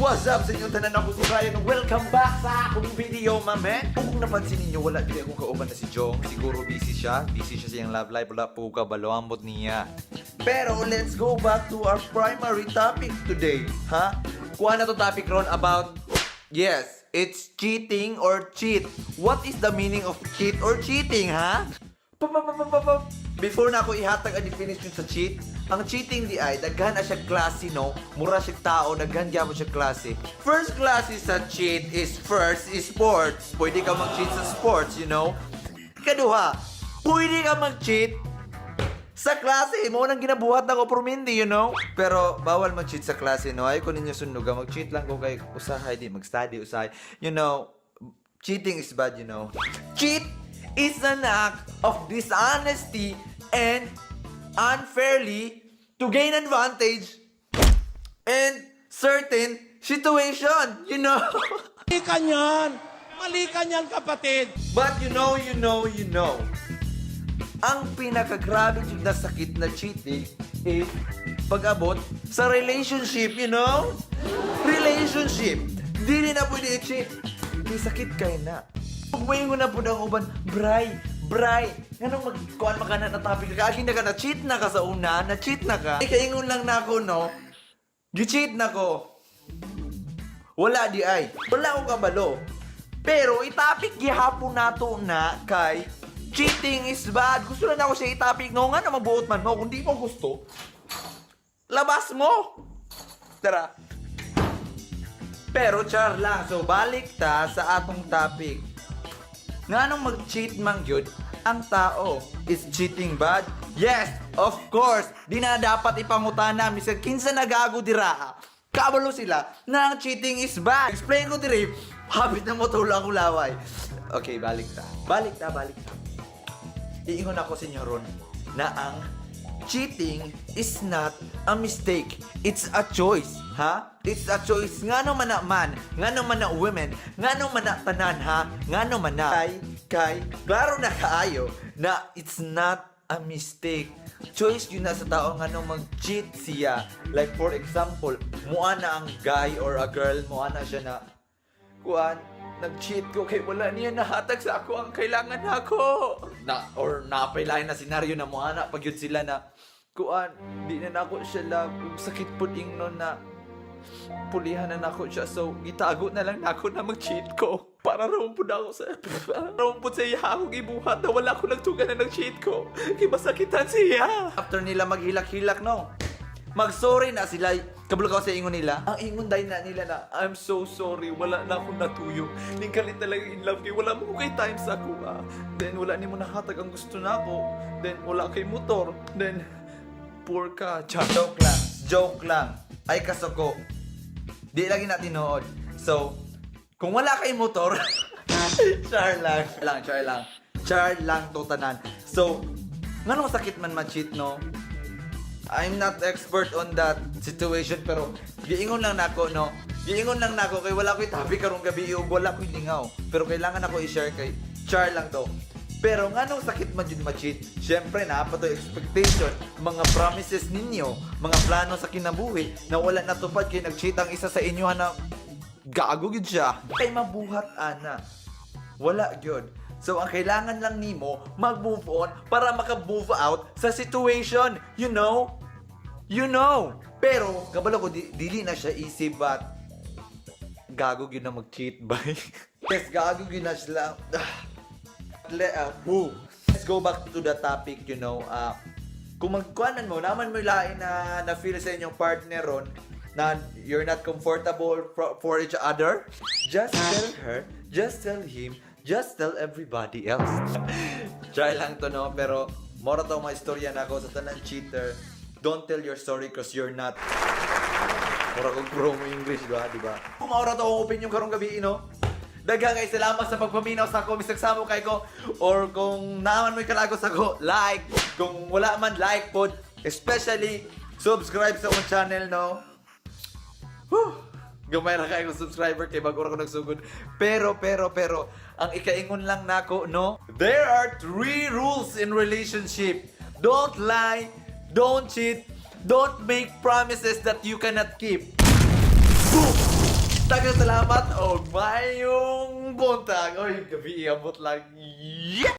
What's up sa inyo tanan, ako si Ryan. Welcome back sa akong video, mame. Kung napansin ninyo, wala din akong kauban na si Jong. Siguro busy siya sa iyang love life. Wala po ka balawamot niya. Pero let's go back to our primary topic today. Ha? Kuha na to topic ron about, yes, it's cheating or cheat. What is the meaning of cheat or cheating, ha? Before na ako ihatag ang definition sa cheat, ang cheating di ay, daghan na siya klase, no? Mura siya tao, daghan gyapon siya klase. First klase sa cheat is sports. Pwede ka mag-cheat sa sports, you know? Ikaduha, pwede ka mag-cheat sa klase. Mo nang ginabuhat ng opormindi, you know? Pero bawal mag-cheat sa klase, no? Ay, kung ninyo sunuga, mag-cheat lang ko kay usahay, di mag-study, usahay. You know, cheating is bad, you know? Cheat is an act of dishonesty and unfairly to gain advantage in certain situation, you know? Mali ka niyan, kapatid! But you know, ang pinakagrabe na sakit na cheating is pag-abot sa relationship, you know? Relationship. Dili na pwede i-cheat. Di sakit kayo na. Pagwayin ko na po ng uban, Bray, ganong magkuhan maka na topic ka, aging na ka na-cheat na ka sa una, na-cheat na ka. Ikaingon lang na ako, no? Gi-cheat na ko. Wala di ay. Wala akong kabalo. Pero itapik gihapon nato na kay cheating is bad. Gusto na ako siya itapik. No nga na mabuot man mo. Kung di mo gusto, labas mo. Tara. Pero char lang. So balik ta sa atong topic. Nga nung mag-cheat man yun, ang tao is cheating bad? Yes, of course. Di na dapat ipangutana. Misal, kinsa nagago dira. Kabalo sila na ang cheating is bad. Explain ko diri. Habit na mo tulo akong laway. Okay, balik ta. Iingon ako sa inyo ron na ang cheating is not a mistake. It's a choice. Ha? It's a choice. Nga no man na man, nga no man na women, nga no man na tanan, ha? Nga no man na kay, klaro na kaayo na it's not a mistake. Choice yun na sa tao nga no mag-cheat siya. Like for example, mua na ang guy or a girl, mua na siya na, kuan, nag-cheat ko kay wala niya nahatag sa ako ang kailangan ako. Or napailahin na senaryo na mua na, pag yun sila na, kuan, di na ako siya love, sakit po ingnon na, pulihan na nako siya, so gitago na lang nako na mag-cheat ko para rumpod ako sa rumpod sa iya akong ibuhat na wala ko nagtugan na nag-cheat ko kay masakitan siya. After nila maghilak-hilak, no, mag-sorry na sila. Kabalo ka sa ingon nila, ang ingon dahil na nila na, I'm so sorry, wala na akong natuyo, ningkalit talaga in love kay wala mo kay time sa ako, then wala ni mo nahatag ang gusto na ako, then wala kay motor, then poor ka. Joke lang. Ay kasoko. Di lagi natin nood. So, kung wala kay motor, char lang to tanan. So, nganong sakit man ma-cheat, no? I'm not expert on that situation, pero giingon lang nako, no? Giingon lang nako kay wala ko'y tabi karong gabi ug wala ko'y lingaw. Pero kailangan ako i-share kay char lang to. Pero nga nung sakit man yun ma-cheat, syempre na pa to expectation, mga promises ninyo, mga plano sa kinabuhi, na wala natupad kay nag-cheat ang isa sa inyo na gago yun siya. Kay mabuhat, ana. Wala yun. So, ang kailangan lang nimo, mag-move on para maka-move out sa situation. You know? Pero, kabalo ko, dili na siya easy, but gago yun na mag-cheat, bye. Yes, gago yun na sila. Let's go back to the topic, you know. Kung magkuhanan mo, naman mo lain na feel sa inyong partner ron na you're not comfortable for each other, just tell her, just tell him, just tell everybody else. Try lang to, no? Pero mora to mga istorya na ako sa tanang cheater. Don't tell your story cause you're not. Mora kong promo English, di ba? Kung maura to akong opinion karong gabi, no? Daghang kay salamat sa pagpaminaw sa ako, Mr. Samo kay ko. Or kung naaman mo'y kalagos ako, like. Kung wala man, like pod. Especially, subscribe sa akong channel, no? Gamay na kayo subscriber kay bago ako nagsugod. Pero, ang ikaingon lang nako, no? There are 3 rules in relationship. Don't lie, don't cheat, don't make promises that you cannot keep. Boom! Daghang salamat o mayong buntag. Oy, gabi iabot lang. Yeah!